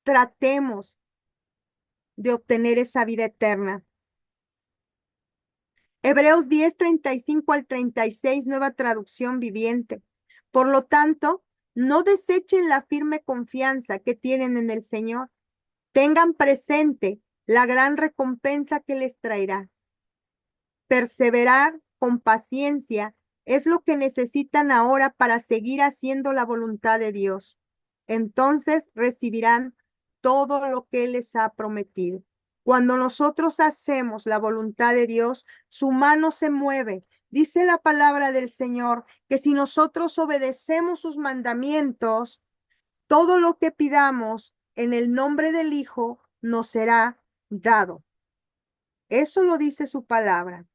tratemos de obtener esa vida eterna. Hebreos 10:35 al 36, nueva traducción viviente. Por lo tanto, no desechen la firme confianza que tienen en el Señor. Tengan presente la gran recompensa que les traerá. Perseverar con paciencia es lo que necesitan ahora para seguir haciendo la voluntad de Dios. Entonces recibirán todo lo que Él les ha prometido. Cuando nosotros hacemos la voluntad de Dios, su mano se mueve. Dice la palabra del Señor que si nosotros obedecemos sus mandamientos, todo lo que pidamos en el nombre del Hijo nos será dado. Eso lo dice su palabra.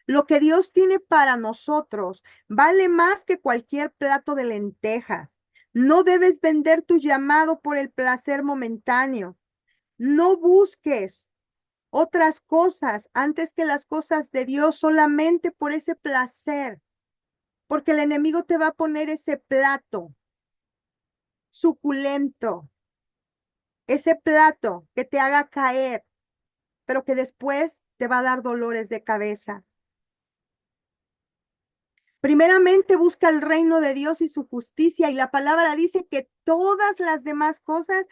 Lo que Dios tiene para nosotros vale más que cualquier plato de lentejas. No debes vender tu llamado por el placer momentáneo. No busques otras cosas antes que las cosas de Dios solamente por ese placer, porque el enemigo te va a poner ese plato suculento, ese plato que te haga caer, pero que después te va a dar dolores de cabeza. Primeramente busca el reino de Dios y su justicia, y la palabra dice que todas las demás cosas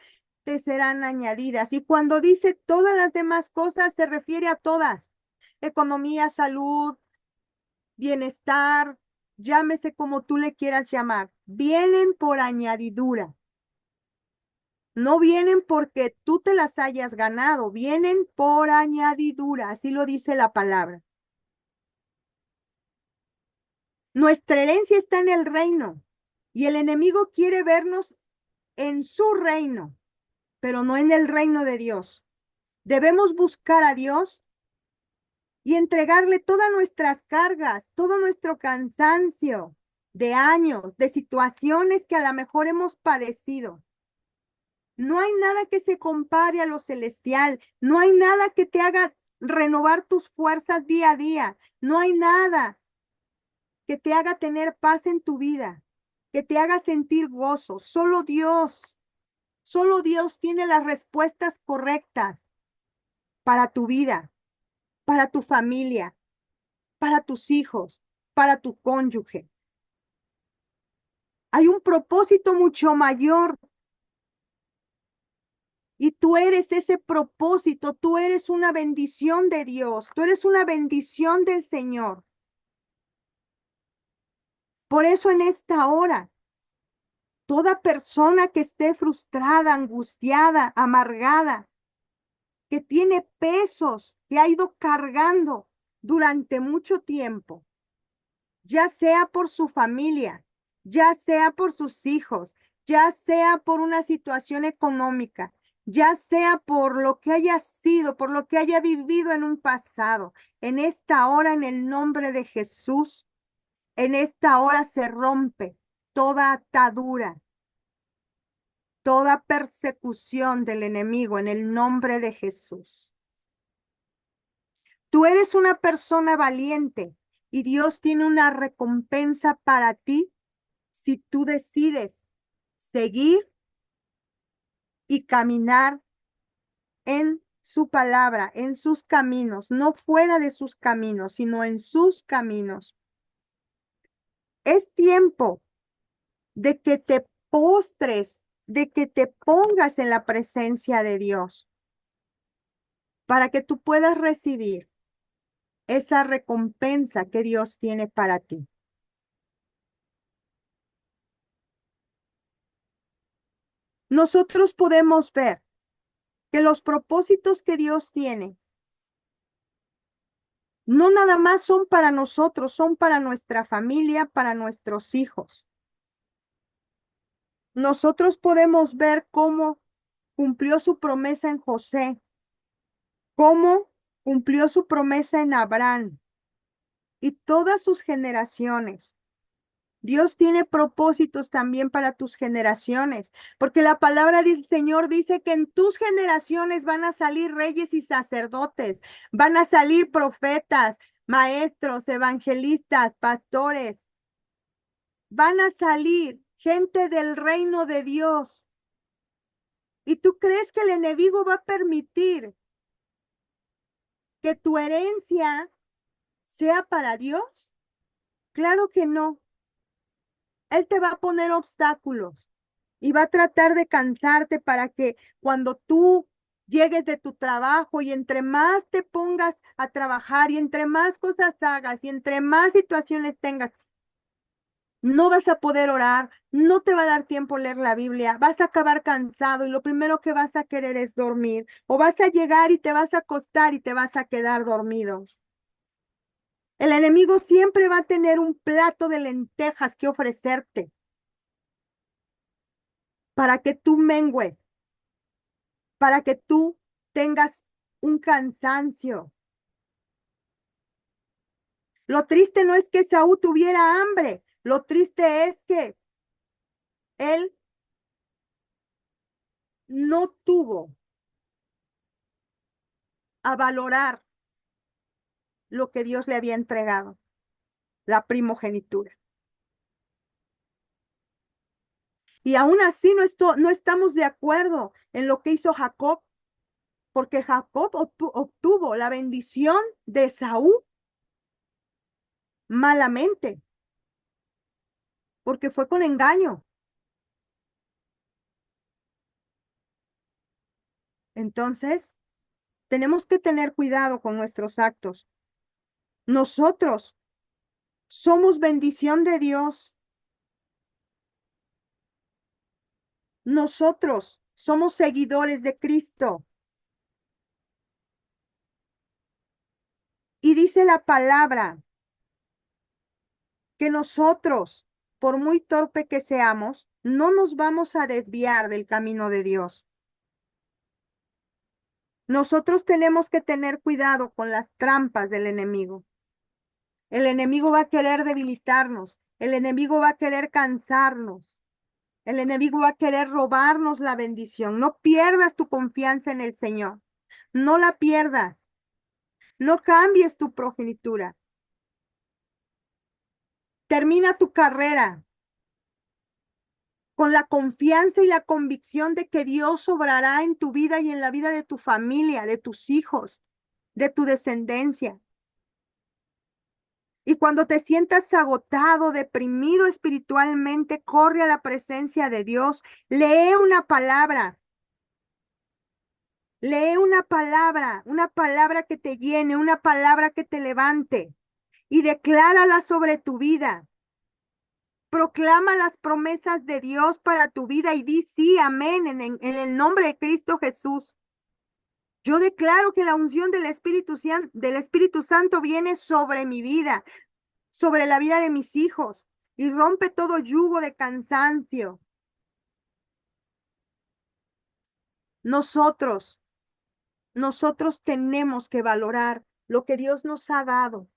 te serán añadidas. Y cuando dice todas las demás cosas, se refiere a todas: economía, salud, bienestar, llámese como tú le quieras llamar. Vienen por añadidura. No vienen porque tú te las hayas ganado, vienen por añadidura, así lo dice la palabra. Nuestra herencia está en el reino y el enemigo quiere vernos en su reino, pero no en el reino de Dios. Debemos buscar a Dios y entregarle todas nuestras cargas, todo nuestro cansancio de años, de situaciones que a lo mejor hemos padecido. No hay nada que se compare a lo celestial, no hay nada que te haga renovar tus fuerzas día a día, no hay nada que te haga tener paz en tu vida, que te haga sentir gozo. Solo Dios tiene las respuestas correctas para tu vida, para tu familia, para tus hijos, para tu cónyuge. Hay un propósito mucho mayor y tú eres ese propósito, tú eres una bendición de Dios, tú eres una bendición del Señor. Por eso en esta hora, toda persona que esté frustrada, angustiada, amargada, que tiene pesos que ha ido cargando durante mucho tiempo, ya sea por su familia, ya sea por sus hijos, ya sea por una situación económica, ya sea por lo que haya sido, por lo que haya vivido en un pasado. En esta hora, en el nombre de Jesús, en esta hora se rompe toda atadura, toda persecución del enemigo en el nombre de Jesús. Tú eres una persona valiente y Dios tiene una recompensa para ti si tú decides seguir y caminar en su palabra, en sus caminos, no fuera de sus caminos, sino en sus caminos. Es tiempo de que te postres, de que te pongas en la presencia de Dios para que tú puedas recibir esa recompensa que Dios tiene para ti. Nosotros podemos ver que los propósitos que Dios tiene no nada más son para nosotros, son para nuestra familia, para nuestros hijos. Nosotros podemos ver cómo cumplió su promesa en José, cómo cumplió su promesa en Abraham y todas sus generaciones. Dios tiene propósitos también para tus generaciones, porque la palabra del Señor dice que en tus generaciones van a salir reyes y sacerdotes, van a salir profetas, maestros, evangelistas, pastores, van a salir gente del reino de Dios. ¿Y tú crees que el enemigo va a permitir que tu herencia sea para Dios? Claro que no. Él te va a poner obstáculos y va a tratar de cansarte para que cuando tú llegues de tu trabajo y entre más te pongas a trabajar y entre más cosas hagas y entre más situaciones tengas, no vas a poder orar, no te va a dar tiempo leer la Biblia, vas a acabar cansado y lo primero que vas a querer es dormir, o vas a llegar y te vas a acostar y te vas a quedar dormido. El enemigo siempre va a tener un plato de lentejas que ofrecerte para que tú mengues, para que tú tengas un cansancio. Lo triste no es que Saúl tuviera hambre, lo triste es que él no tuvo a valorar lo que Dios le había entregado, la primogenitura. Y aún así no estamos de acuerdo en lo que hizo Jacob, porque Jacob obtuvo la bendición de Esaú malamente, porque fue con engaño. Entonces, tenemos que tener cuidado con nuestros actos. Nosotros somos bendición de Dios. Nosotros somos seguidores de Cristo. Y dice la palabra que nosotros, por muy torpe que seamos, no nos vamos a desviar del camino de Dios. Nosotros tenemos que tener cuidado con las trampas del enemigo. El enemigo va a querer debilitarnos. El enemigo va a querer cansarnos. El enemigo va a querer robarnos la bendición. No pierdas tu confianza en el Señor. No la pierdas. No cambies tu progenitura. Termina tu carrera con la confianza y la convicción de que Dios obrará en tu vida y en la vida de tu familia, de tus hijos, de tu descendencia. Y cuando te sientas agotado, deprimido espiritualmente, corre a la presencia de Dios, lee una palabra. Lee una palabra que te llene, una palabra que te levante y declárala sobre tu vida. Proclama las promesas de Dios para tu vida y di sí, amén, en el nombre de Cristo Jesús. Yo declaro que la unción del Espíritu Santo viene sobre mi vida, sobre la vida de mis hijos y rompe todo yugo de cansancio. Nosotros tenemos que valorar lo que Dios nos ha dado,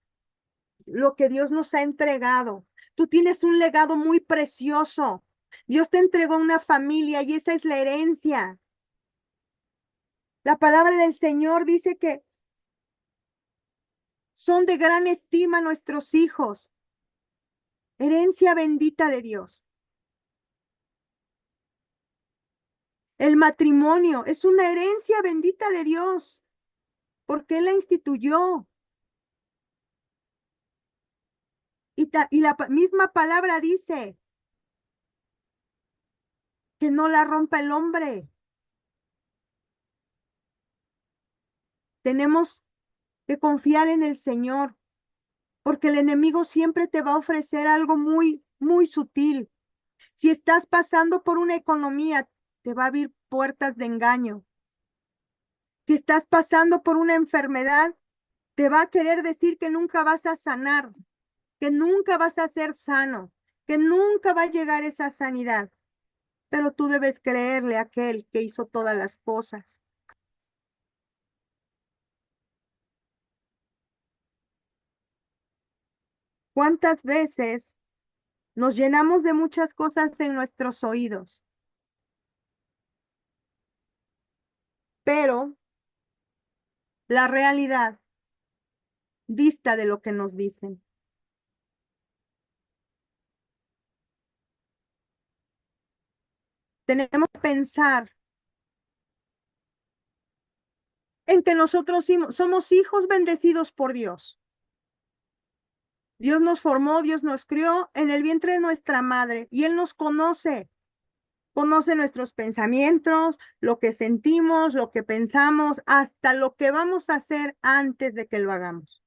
lo que Dios nos ha entregado. Tú tienes un legado muy precioso. Dios te entregó una familia y esa es la herencia. La palabra del Señor dice que son de gran estima nuestros hijos. Herencia bendita de Dios. El matrimonio es una herencia bendita de Dios, porque Él la instituyó. Y la misma palabra dice que no la rompa el hombre. Tenemos que confiar en el Señor, porque el enemigo siempre te va a ofrecer algo muy, muy sutil. Si estás pasando por una economía, te va a abrir puertas de engaño. Si estás pasando por una enfermedad, te va a querer decir que nunca vas a sanar, que nunca vas a ser sano, que nunca va a llegar esa sanidad. Pero tú debes creerle a aquel que hizo todas las cosas. ¿Cuántas veces nos llenamos de muchas cosas en nuestros oídos? Pero la realidad dista de lo que nos dicen. Tenemos que pensar en que nosotros somos hijos bendecidos por Dios. Dios nos formó, Dios nos crió en el vientre de nuestra madre y Él nos conoce. Conoce nuestros pensamientos, lo que sentimos, lo que pensamos, hasta lo que vamos a hacer antes de que lo hagamos.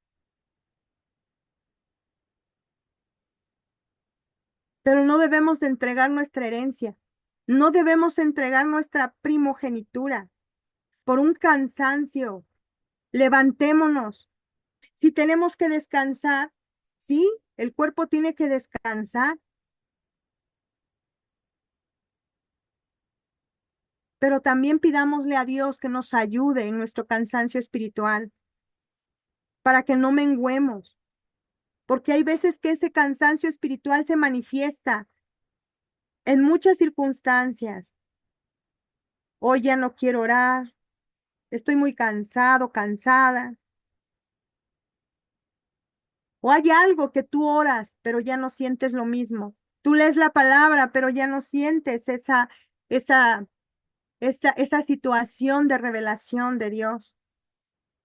Pero no debemos entregar nuestra herencia. No debemos entregar nuestra primogenitura por un cansancio. Levantémonos. Si tenemos que descansar, sí, el cuerpo tiene que descansar. Pero también pidámosle a Dios que nos ayude en nuestro cansancio espiritual para que no menguemos, porque hay veces que ese cansancio espiritual se manifiesta en muchas circunstancias. Hoy ya no quiero orar, Estoy muy cansado, cansada. O hay algo que tú oras, pero ya no sientes lo mismo. Tú lees la palabra, pero ya no sientes esa, esa situación de revelación de Dios.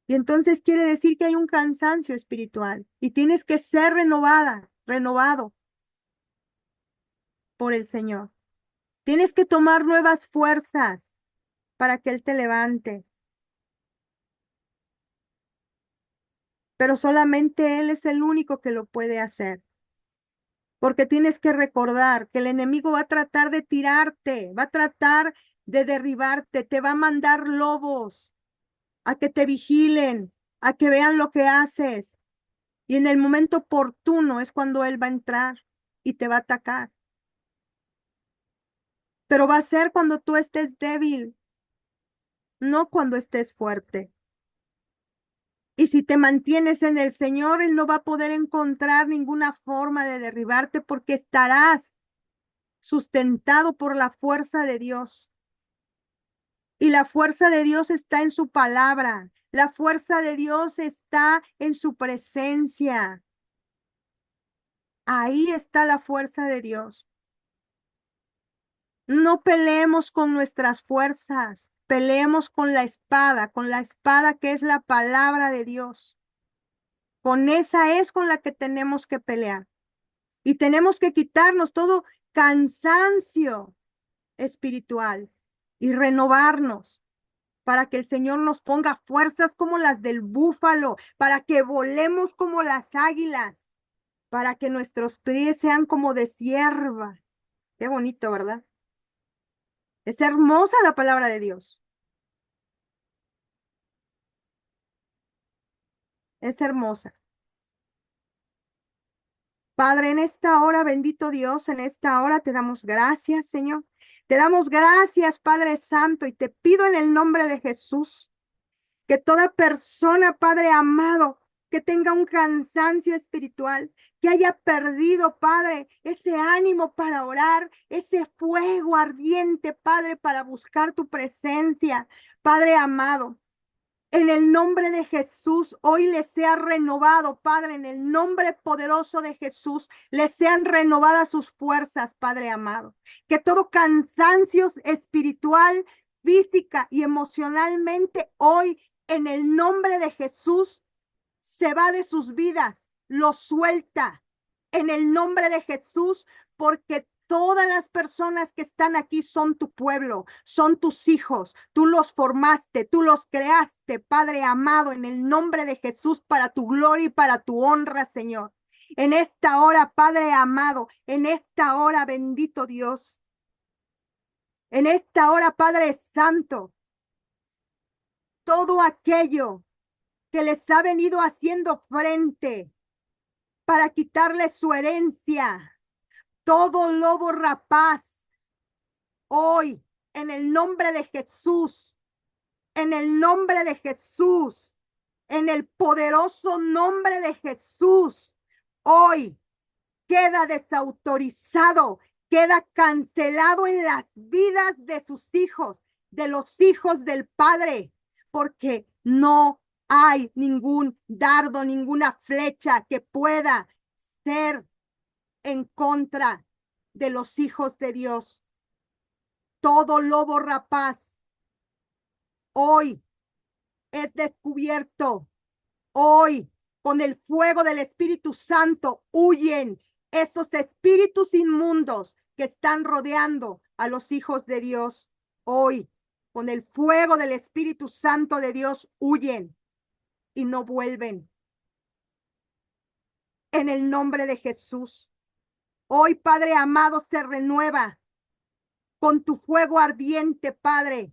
Y entonces quiere decir que hay un cansancio espiritual y tienes que ser renovado por el Señor. Tienes que tomar nuevas fuerzas para que Él te levante. Pero solamente Él es el único que lo puede hacer. Porque tienes que recordar que el enemigo va a tratar de tirarte, va a tratar de derribarte, te va a mandar lobos a que te vigilen, a que vean lo que haces. Y en el momento oportuno es cuando Él va a entrar y te va a atacar. Pero va a ser cuando tú estés débil, no cuando estés fuerte. Y si te mantienes en el Señor, Él no va a poder encontrar ninguna forma de derribarte porque estarás sustentado por la fuerza de Dios. Y la fuerza de Dios está en su palabra. La fuerza de Dios está en su presencia. Ahí está la fuerza de Dios. No peleemos con nuestras fuerzas, peleemos con la espada que es la palabra de Dios. Con esa es con la que tenemos que pelear. Y tenemos que quitarnos todo cansancio espiritual y renovarnos para que el Señor nos ponga fuerzas como las del búfalo, para que volemos como las águilas, para que nuestros pies sean como de cierva. Qué bonito, ¿verdad? Es hermosa la palabra de Dios. Es hermosa. Padre, en esta hora, bendito Dios, en esta hora te damos gracias, Señor. Te damos gracias, Padre Santo, y te pido en el nombre de Jesús que toda persona, Padre amado, que tenga un cansancio espiritual, que haya perdido, Padre, ese ánimo para orar, ese fuego ardiente, Padre, para buscar tu presencia, Padre amado. En el nombre de Jesús, hoy les sea renovado, Padre, en el nombre poderoso de Jesús, les sean renovadas sus fuerzas, Padre amado. Que todo cansancio espiritual, física y emocionalmente hoy, en el nombre de Jesús, se va de sus vidas, lo suelta en el nombre de Jesús, porque todas las personas que están aquí son tu pueblo, son tus hijos, tú los formaste, tú los creaste, Padre amado, en el nombre de Jesús, para tu gloria y para tu honra, Señor. En esta hora, Padre amado, en esta hora, bendito Dios, en esta hora, Padre Santo, todo aquello que les ha venido haciendo frente para quitarles su herencia, todo lobo rapaz, hoy, en el nombre de Jesús, en el nombre de Jesús, en el poderoso nombre de Jesús, hoy queda desautorizado, queda cancelado en las vidas de sus hijos, de los hijos del Padre, porque no hay ningún dardo, ninguna flecha que pueda ser en contra de los hijos de Dios. Todo lobo rapaz hoy es descubierto. Hoy, con el fuego del Espíritu Santo, huyen esos espíritus inmundos que están rodeando a los hijos de Dios. Hoy, con el fuego del Espíritu Santo de Dios, huyen y no vuelven. En el nombre de Jesús. Hoy, Padre amado, se renueva con tu fuego ardiente, Padre,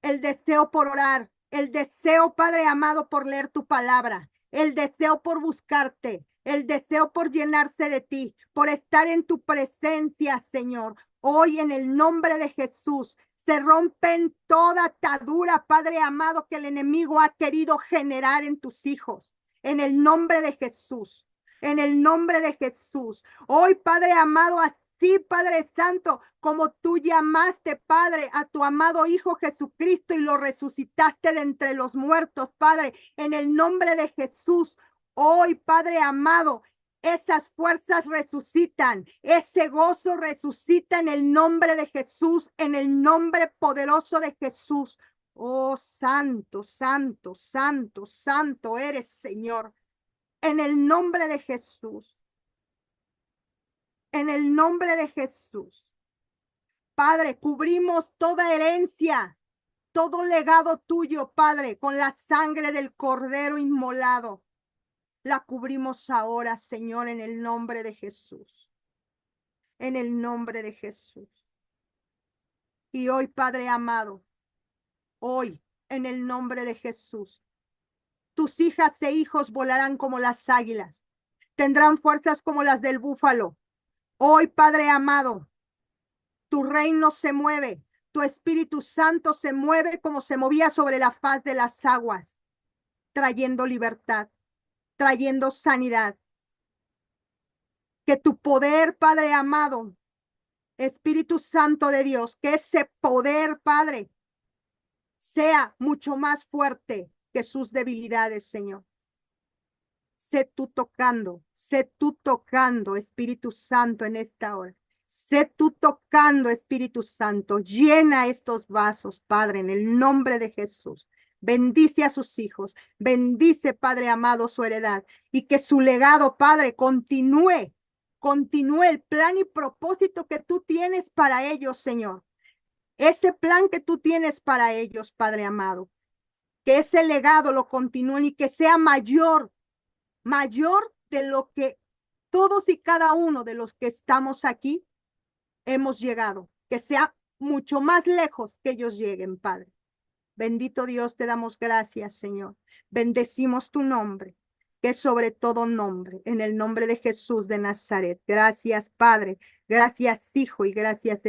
el deseo por orar, el deseo, Padre amado, por leer tu palabra, el deseo por buscarte, el deseo por llenarse de ti, por estar en tu presencia, Señor. Hoy, en el nombre de Jesús, se rompen toda atadura, Padre amado, que el enemigo ha querido generar en tus hijos. En el nombre de Jesús, en el nombre de Jesús. Hoy, Padre amado, Así, Padre Santo, como tú llamaste, Padre, a tu amado Hijo Jesucristo y lo resucitaste de entre los muertos, Padre, en el nombre de Jesús. Hoy, Padre amado, esas fuerzas resucitan, ese gozo resucita en el nombre de Jesús, en el nombre poderoso de Jesús. Oh, santo, santo, santo, santo eres, Señor, en el nombre de Jesús. En el nombre de Jesús. Padre, cubrimos toda herencia, todo legado tuyo, Padre, con la sangre del Cordero inmolado. La cubrimos ahora, Señor, en el nombre de Jesús. En el nombre de Jesús. Y hoy, Padre amado, hoy, en el nombre de Jesús, tus hijas e hijos volarán como las águilas, tendrán fuerzas como las del búfalo. Hoy, Padre amado, tu reino se mueve, tu Espíritu Santo se mueve como se movía sobre la faz de las aguas, trayendo libertad, trayendo sanidad. Que tu poder, Padre amado, Espíritu Santo de Dios, que ese poder, Padre, sea mucho más fuerte que sus debilidades, Señor. Sé tú tocando, Espíritu Santo, en esta hora. Sé tú tocando, Espíritu Santo. Llena estos vasos, Padre, en el nombre de Jesús. Bendice a sus hijos. Bendice, Padre amado, su heredad. Y que su legado, Padre, continúe. Continúe el plan y propósito que tú tienes para ellos, Señor. Ese plan que tú tienes para ellos, Padre amado. Que ese legado lo continúen y que sea mayor de lo que todos y cada uno de los que estamos aquí hemos llegado, que sea mucho más lejos que ellos lleguen, Padre. Bendito Dios, te damos gracias, Señor. Bendecimos tu nombre, que es sobre todo nombre, en el nombre de Jesús de Nazaret. Gracias, Padre. Gracias, Hijo, y gracias, Espíritu.